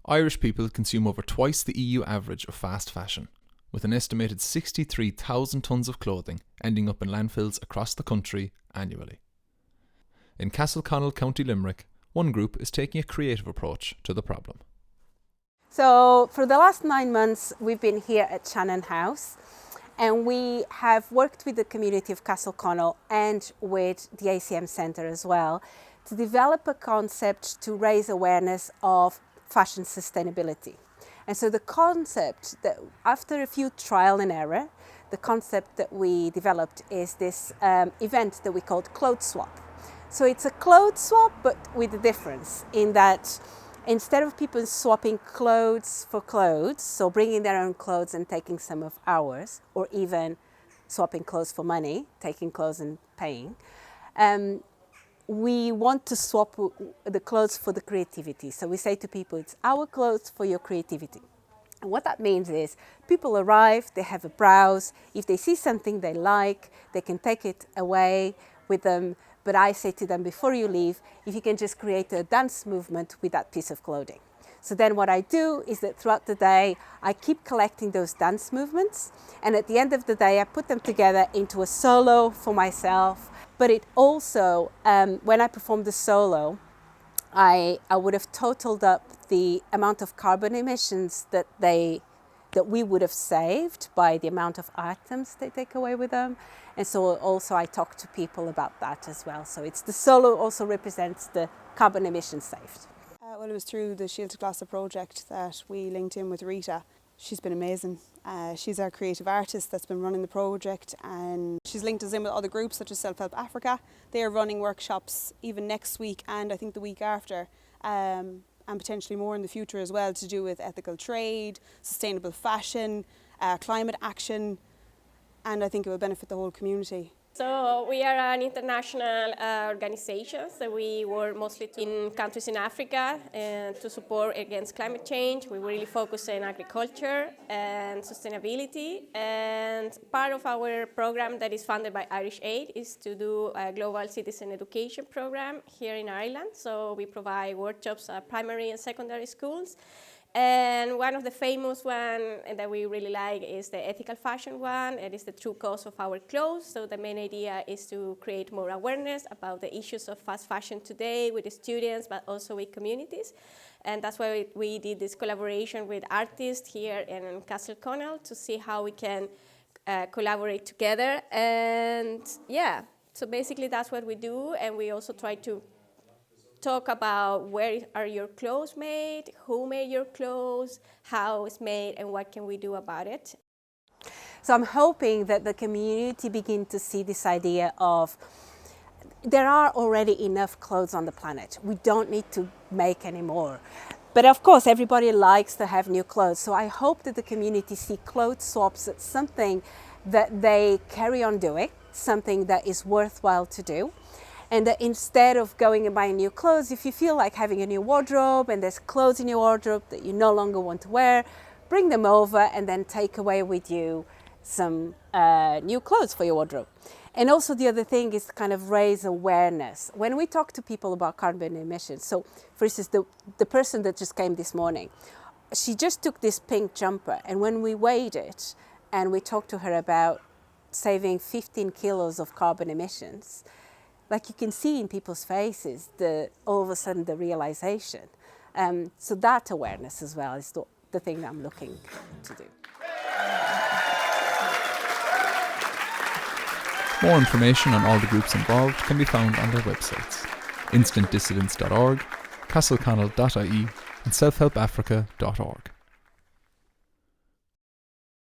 Irish people consume over twice the EU average of fast fashion, with an estimated 63,000 tonnes of clothing ending up in landfills across the country annually. In Castleconnell, County Limerick, one group is taking a creative approach to the problem. So for the last 9 months, we've been here at Shannon House, and we have worked with the community of Castleconnell and with the ACM Centre as well to develop a concept to raise awareness of fashion sustainability. And so the concept that, after a few trial and error, the concept that we developed is this event that we called Clothes Swap. So it's a clothes swap, but with a difference in that instead of people swapping clothes for clothes, so bringing their own clothes and taking some of ours, or even swapping clothes for money, taking clothes and paying, we want to swap the clothes for the creativity. So we say to people, it's our clothes for your creativity. And what that means is people arrive, they have a browse. If they see something they like, they can take it away with them. But I say to them, before you leave, if you can just create a dance movement with that piece of clothing. So then what I do is that throughout the day, I keep collecting those dance movements. And at the end of the day, I put them together into a solo for myself. But it also, when I perform the solo, I would have totaled up the amount of carbon emissions that we would have saved by the amount of items they take away with them. And so also I talk to people about that as well. So it's the solo also represents the carbon emissions saved. Well, it was through the Síolta Glasa project that we linked in with Rita. She's been amazing. She's our creative artist that's been running the project, and she's linked us in with other groups such as Self-Help Africa. They are running workshops even next week and I think the week after, and potentially more in the future as well, to do with ethical trade, sustainable fashion, climate action, and I think it will benefit the whole community. So we are an international organization, so we work mostly in countries in Africa to support against climate change. We really focus on agriculture and sustainability, and part of our program that is funded by Irish Aid is to do a global citizen education program here in Ireland. So we provide workshops at primary and secondary schools. And one of the famous ones that we really like is the ethical fashion one. It is the true cost of our clothes. So the main idea is to create more awareness about the issues of fast fashion today with the students, but also with communities. And that's why we did this collaboration with artists here in Castleconnell to see how we can collaborate together. And yeah, so basically that's what we do. And we also try to talk about where are your clothes made, who made your clothes, how it's made, and what can we do about it. So I'm hoping that the community begin to see this idea of there are already enough clothes on the planet. We don't need to make any more. But of course, everybody likes to have new clothes. So I hope that the community see clothes swaps as something that they carry on doing, something that is worthwhile to do. And that instead of going and buying new clothes, if you feel like having a new wardrobe and there's clothes in your wardrobe that you no longer want to wear, bring them over and then take away with you some new clothes for your wardrobe. And also the other thing is kind of raise awareness. When we talk to people about carbon emissions, so for instance, the person that just came this morning, she just took this pink jumper, and when we weighed it and we talked to her about saving 15 kilos of carbon emissions, like you can see in people's faces, all of a sudden the realization. So that awareness as well is the thing that I'm looking to do. More information on all the groups involved can be found on their websites: instantdissidence.org, castleconnell.ie and selfhelpafrica.org.